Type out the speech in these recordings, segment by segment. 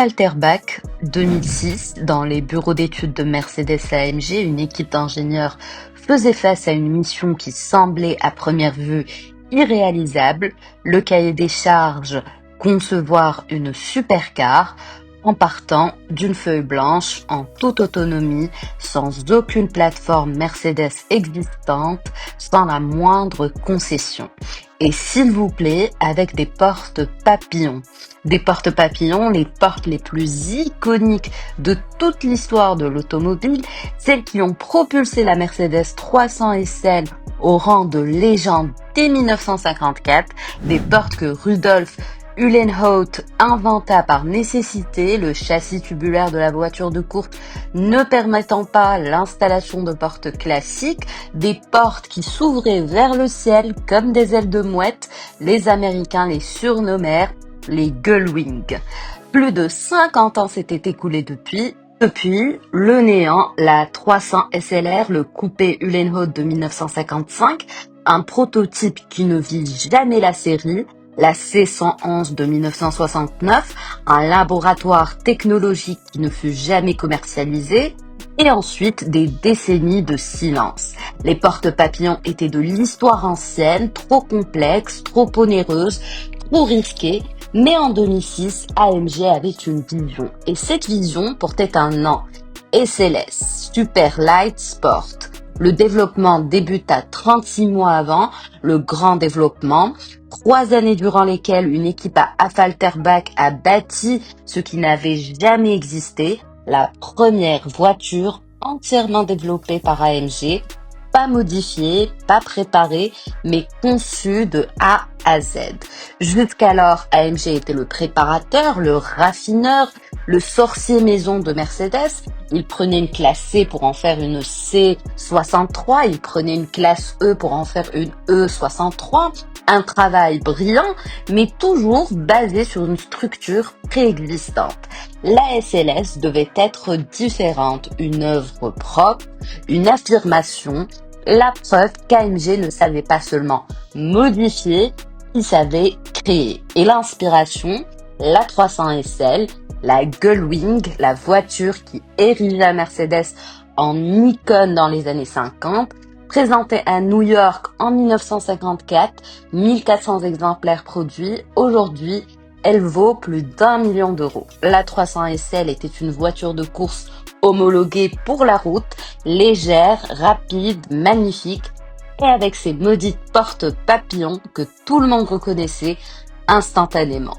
Affalterbach 2006, dans les bureaux d'études de Mercedes-AMG, une équipe d'ingénieurs faisait face à une mission qui semblait à première vue irréalisable, le cahier des charges, concevoir une supercar en partant d'une feuille blanche en toute autonomie, sans aucune plateforme Mercedes existante, sans la moindre concession. Et s'il vous plaît, avec des portes papillons. Des portes papillons, les portes les plus iconiques de toute l'histoire de l'automobile, celles qui ont propulsé la Mercedes 300 SL au rang de légende dès 1954, des portes que Rudolf Uhlenhaut inventa par nécessité, le châssis tubulaire de la voiture de course ne permettant pas l'installation de portes classiques, des portes qui s'ouvraient vers le ciel comme des ailes de mouette. Les Américains les surnommèrent les Gullwing. Plus de 50 ans s'étaient écoulés depuis. Depuis, le néant, la 300 SLR, le coupé Uhlenhaut de 1955, un prototype qui ne vit jamais la série, la C111 de 1969, un laboratoire technologique qui ne fut jamais commercialisé, et ensuite des décennies de silence. Les portes papillons étaient de l'histoire ancienne, trop complexes, trop onéreuses, trop risquées, mais en 2006, AMG avait une vision, et cette vision portait un nom, SLS, Super Light Sport. Le développement débuta 36 mois avant le grand développement, 3 années durant lesquelles une équipe à Affalterbach a bâti ce qui n'avait jamais existé, la première voiture entièrement développée par AMG, pas modifiée, pas préparée, mais conçue de A à Z. Jusqu'alors, AMG était le préparateur, le raffineur, le sorcier maison de Mercedes. Il prenait une classe C pour en faire une C63, il prenait une classe E pour en faire une E63. Un travail brillant, mais toujours basé sur une structure préexistante. La SLS devait être différente, une œuvre propre, une affirmation, la preuve qu'AMG ne savait pas seulement modifier, il savait créer. Et l'inspiration, la 300 SL, la Gullwing, la voiture qui érigea Mercedes en icône dans les années 50, présentée à New York en 1954, 1400 exemplaires produits. Aujourd'hui, elle vaut plus d'1 million d'euros. La 300 SL était une voiture de course homologuée pour la route, légère, rapide, magnifique, et avec ses maudites portes papillons que tout le monde reconnaissait instantanément.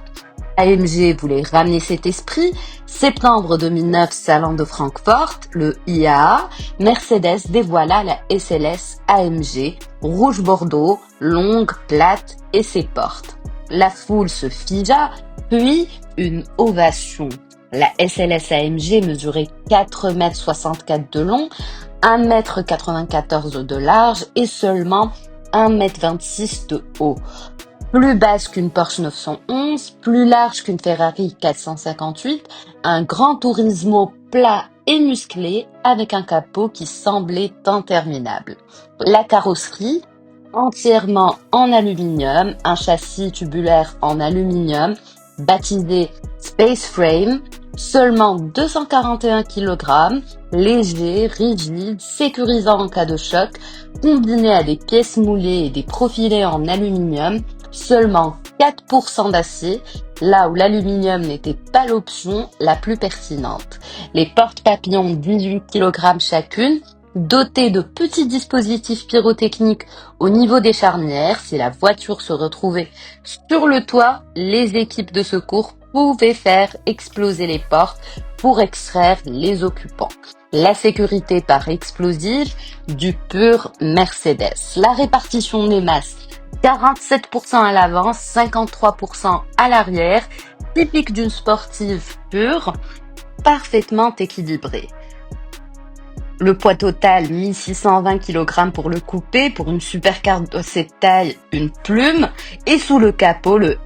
AMG voulait ramener cet esprit. Septembre 2009, salon de Francfort, le IAA, Mercedes dévoila la SLS AMG, rouge bordeaux, longue, plate et ses portes. La foule se figea, puis une ovation. La SLS AMG mesurait 4,64 m de long, 1,94 m de large et seulement 1,26 m de haut. Plus basse qu'une Porsche 911, plus large qu'une Ferrari 458, un Gran Turismo plat et musclé avec un capot qui semblait interminable. La carrosserie, entièrement en aluminium, un châssis tubulaire en aluminium, baptisé Space Frame, seulement 241 kg, léger, rigide, sécurisant en cas de choc, combiné à des pièces moulées et des profilés en aluminium, seulement 4% d'acier, là où l'aluminium n'était pas l'option la plus pertinente. Les portes papillons 18 kg chacune, dotées de petits dispositifs pyrotechniques au niveau des charnières. Si la voiture se retrouvait sur le toit, les équipes de secours pouvaient faire exploser les portes pour extraire les occupants. La sécurité par explosif, du pur Mercedes. La répartition des masses, 47% à l'avant, 53% à l'arrière, typique d'une sportive pure, parfaitement équilibrée. Le poids total, 1620 kg pour le coupé, pour une supercar de cette taille, une plume, et sous le capot, le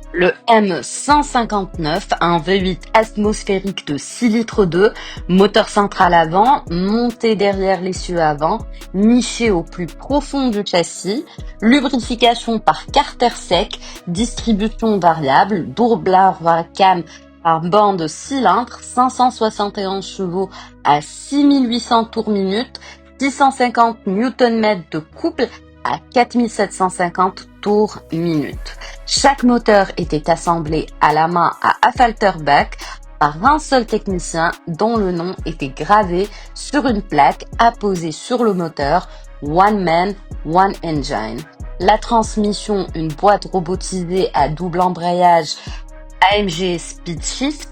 M159, un V8 atmosphérique de 6 litres 2, moteur central avant, monté derrière l'essieu avant, niché au plus profond du châssis, lubrification par carter sec, distribution variable, doubleur cam par banc de cylindre, 571 chevaux à 6800 tours minute, 650 Nm de couple à 4750 tours minute. Chaque moteur était assemblé à la main à Affalterbach par un seul technicien dont le nom était gravé sur une plaque apposée sur le moteur One Man, One Engine. La transmission, une boîte robotisée à double embrayage AMG Speedshift,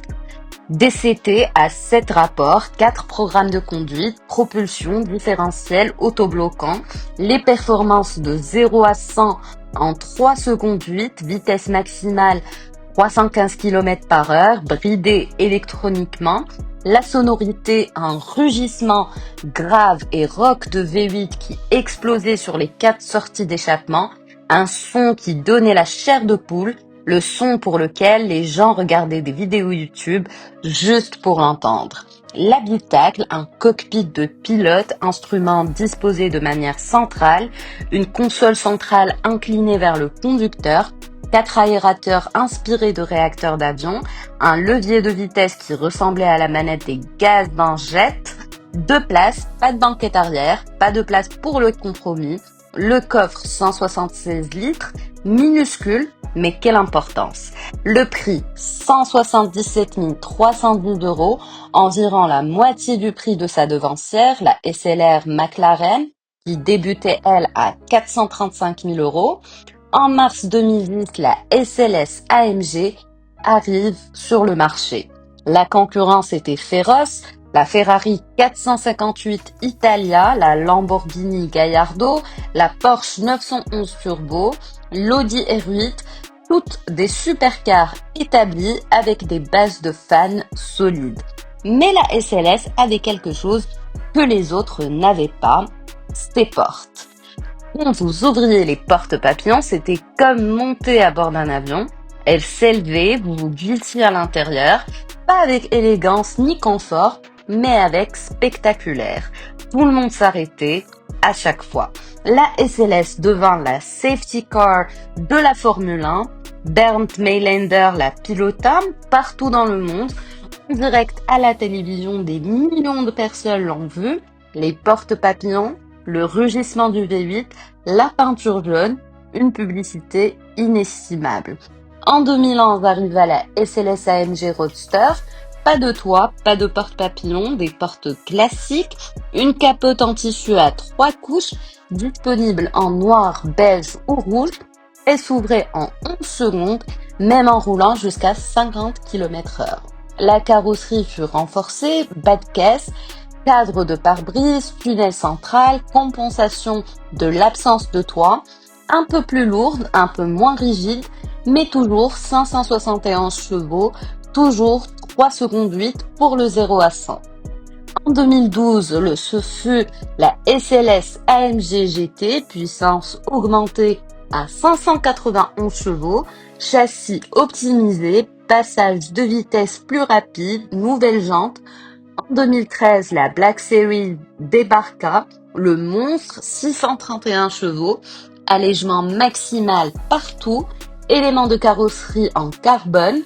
DCT à 7 rapports, 4 programmes de conduite, propulsion, différentiel, autobloquant, les performances de 0 à 100 en 3 secondes 8, vitesse maximale 315 km/h, bridé électroniquement, la sonorité, un rugissement grave et rock de V8 qui explosait sur les 4 sorties d'échappement, un son qui donnait la chair de poule, le son pour lequel les gens regardaient des vidéos YouTube juste pour l'entendre. L'habitacle, un cockpit de pilote, instrument disposé de manière centrale, une console centrale inclinée vers le conducteur, 4 aérateurs inspirés de réacteurs d'avion, un levier de vitesse qui ressemblait à la manette des gaz d'un jet, 2 places, pas de banquette arrière, pas de place pour le compromis, le coffre 176 litres, minuscule, mais quelle importance. Le prix, 177 310 €, environ la moitié du prix de sa devancière, la SLR McLaren, qui débutait elle à 435 000 €. En mars 2010, la SLS AMG arrive sur le marché. La concurrence était féroce. La Ferrari 458 Italia, la Lamborghini Gallardo, la Porsche 911 Turbo, l'Audi R8, toutes des supercars établis avec des bases de fans solides. Mais la SLS avait quelque chose que les autres n'avaient pas, ses portes. Quand vous ouvriez les portes papillons, c'était comme monter à bord d'un avion. Elles s'élevaient, vous vous glissiez à l'intérieur, pas avec élégance ni confort, mais avec spectaculaire. Tout le monde s'arrêtait à chaque fois. La SLS devint la safety car de la Formule 1. Bernd Mayländer la pilota partout dans le monde. En direct à la télévision, des millions de personnes l'ont vu. Les portes papillons, le rugissement du V8, la peinture jaune, une publicité inestimable. En 2011 arriva la SLS AMG Roadster. Pas de toit, pas de porte-papillon, des portes classiques, une capote en tissu à 3 couches, disponible en noir, beige ou rouge, et s'ouvrait en 11 secondes, même en roulant jusqu'à 50 km/h. La carrosserie fut renforcée, bas de caisse, cadre de pare-brise, tunnel central, compensation de l'absence de toit, un peu plus lourde, un peu moins rigide, mais toujours 571 chevaux, toujours 3 secondes 8 pour le 0 à 100. En 2012, ce fut la SLS AMG GT, puissance augmentée à 591 chevaux, châssis optimisé, passage de vitesse plus rapide, nouvelles jantes. En 2013, la Black Series débarqua, le monstre 631 chevaux, allègement maximal partout, éléments de carrosserie en carbone,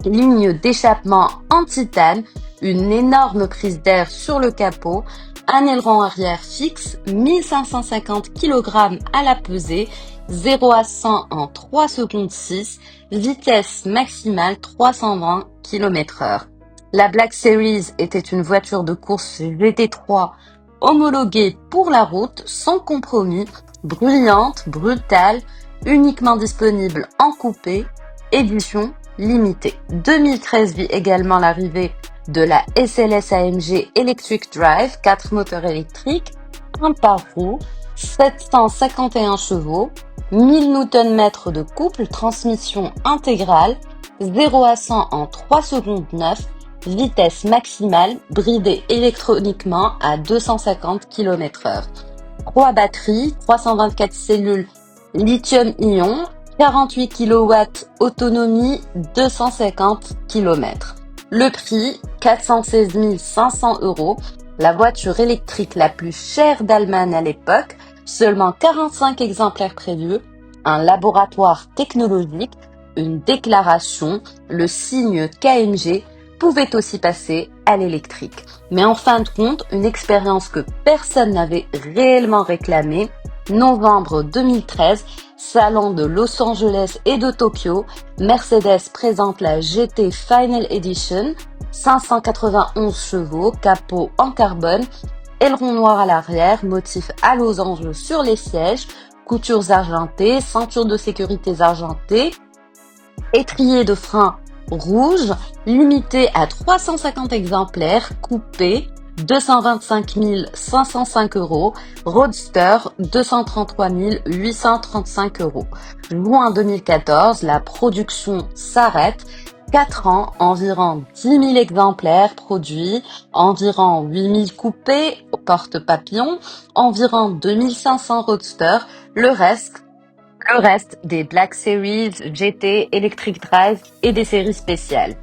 ligne d'échappement en titane, une énorme prise d'air sur le capot, un aileron arrière fixe, 1550 kg à la pesée, 0 à 100 en 3 secondes 6, vitesse maximale 320 km/h. La Black Series était une voiture de course GT3 homologuée pour la route, sans compromis, bruyante, brutale, uniquement disponible en coupé, édition limitée. 2013 vit également l'arrivée de la SLS AMG Electric Drive, 4 moteurs électriques, un par roue, 751 chevaux, 1000 Nm de couple, transmission intégrale, 0 à 100 en 3 secondes 9, vitesse maximale, bridée électroniquement à 250 km/h. 3 batteries, 324 cellules lithium-ion, 48 kW autonomie, 250 km. Le prix, 416 500 €. La voiture électrique la plus chère d'Allemagne à l'époque, seulement 45 exemplaires prévus. Un laboratoire technologique, une déclaration, le signe KMG pouvait aussi passer à l'électrique. Mais en fin de compte, une expérience que personne n'avait réellement réclamée. Novembre 2013, salon de Los Angeles et de Tokyo, Mercedes présente la GT Final Edition, 591 chevaux, capot en carbone, aileron noir à l'arrière, motif à losange sur les sièges, coutures argentées, ceinture de sécurité argentée, étrier de frein rouge, limité à 350 exemplaires, coupé, 225 505 €, Roadster, 233 835 €. Juin 2014, la production s'arrête. 4 ans, environ 10 000 exemplaires produits, environ 8 000 coupés, porte-papillons, environ 2500 Roadster, le reste des Black Series, GT, Electric Drive et des séries spéciales.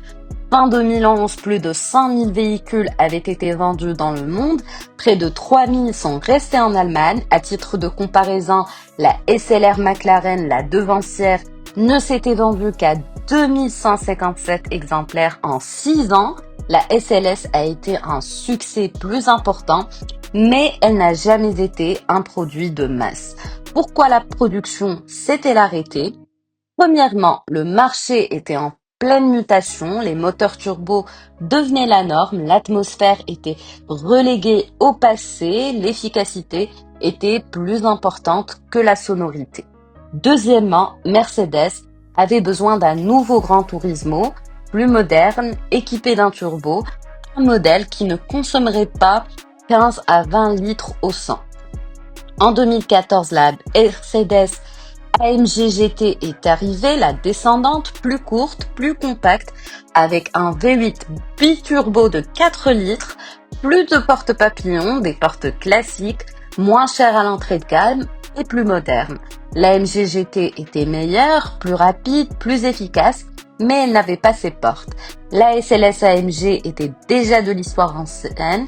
Fin 2011, plus de 100 000 véhicules avaient été vendus dans le monde. Près de 3 000 sont restés en Allemagne. À titre de comparaison, la SLR McLaren, la devancière, ne s'était vendue qu'à 2157 exemplaires en 6 ans. La SLS a été un succès plus important, mais elle n'a jamais été un produit de masse. Pourquoi la production s'est-elle arrêtée? Premièrement, le marché était en pleine mutation, les moteurs turbo devenaient la norme, l'atmosphère était reléguée au passé, l'efficacité était plus importante que la sonorité. Deuxièmement, Mercedes avait besoin d'un nouveau Gran Turismo, plus moderne, équipé d'un turbo, un modèle qui ne consommerait pas 15 à 20 litres au 100. En 2014, la Mercedes AMG GT est arrivée, la descendante, plus courte, plus compacte, avec un V8 biturbo de 4 litres, plus de porte-papillons, des portes classiques, moins cher à l'entrée de gamme et plus moderne. L'AMG GT était meilleure, plus rapide, plus efficace, mais elle n'avait pas ses portes. La SLS AMG était déjà de l'histoire ancienne.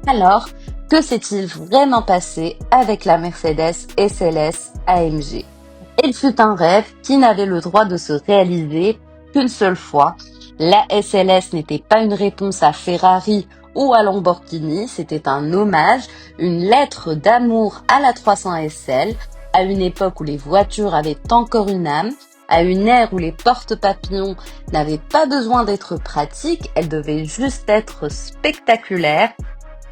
Alors, que s'est-il vraiment passé avec la Mercedes SLS AMG? Il fut un rêve qui n'avait le droit de se réaliser qu'une seule fois. La SLS n'était pas une réponse à Ferrari ou à Lamborghini, c'était un hommage, une lettre d'amour à la 300 SL, à une époque où les voitures avaient encore une âme, à une ère où les porte-papillons n'avaient pas besoin d'être pratiques, elles devaient juste être spectaculaires.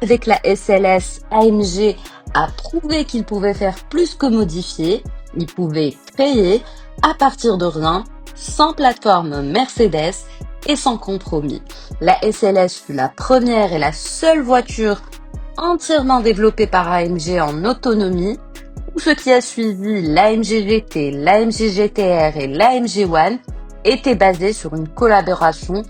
Avec la SLS, AMG a prouvé qu'il pouvait faire plus que modifier, il pouvait créer à partir de rien, sans plateforme Mercedes et sans compromis. La SLS fut la première et la seule voiture entièrement développée par AMG en autonomie. Tout ce qui a suivi, l'AMG GT, l'AMG GTR et l'AMG One, était basé sur une collaboration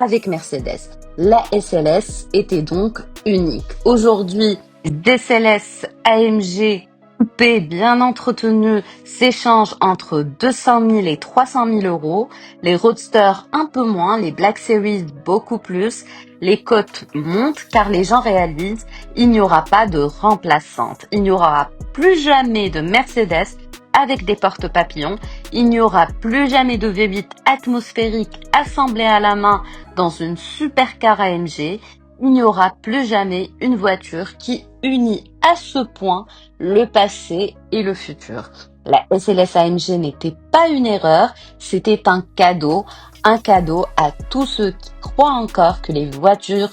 avec Mercedes. La SLS était donc unique. Aujourd'hui, des SLS AMG coupés bien entretenus s'échangent entre 200 000 et 300 000 €. Les Roadsters un peu moins, les Black Series beaucoup plus. Les cotes montent car les gens réalisent il n'y aura pas de remplaçante. Il n'y aura plus jamais de Mercedes avec des porte-papillons. Il n'y aura plus jamais de V8 atmosphérique assemblé à la main dans une supercar AMG. Il n'y aura plus jamais une voiture qui unit à ce point le passé et le futur. La SLS AMG n'était pas une erreur, c'était un cadeau à tous ceux qui croient encore que les voitures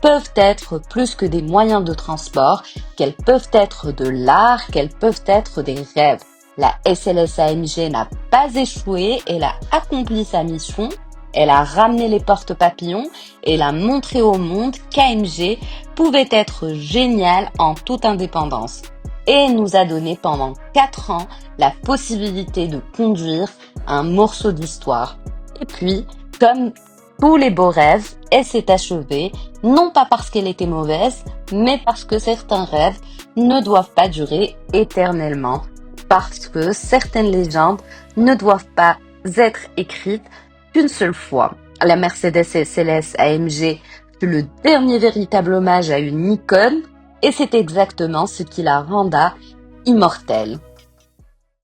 peuvent être plus que des moyens de transport, qu'elles peuvent être de l'art, qu'elles peuvent être des rêves. La SLS AMG n'a pas échoué, elle a accompli sa mission. Elle a ramené les porte-papillons et elle a montré au monde qu'AMG pouvait être génial en toute indépendance. Et elle nous a donné pendant 4 ans la possibilité de conduire un morceau d'histoire. Et puis, comme tous les beaux rêves, elle s'est achevée, non pas parce qu'elle était mauvaise, mais parce que certains rêves ne doivent pas durer éternellement. Parce que certaines légendes ne doivent pas être écrites qu'une seule fois. La Mercedes SLS AMG fut le dernier véritable hommage à une icône et c'est exactement ce qui la renda immortelle.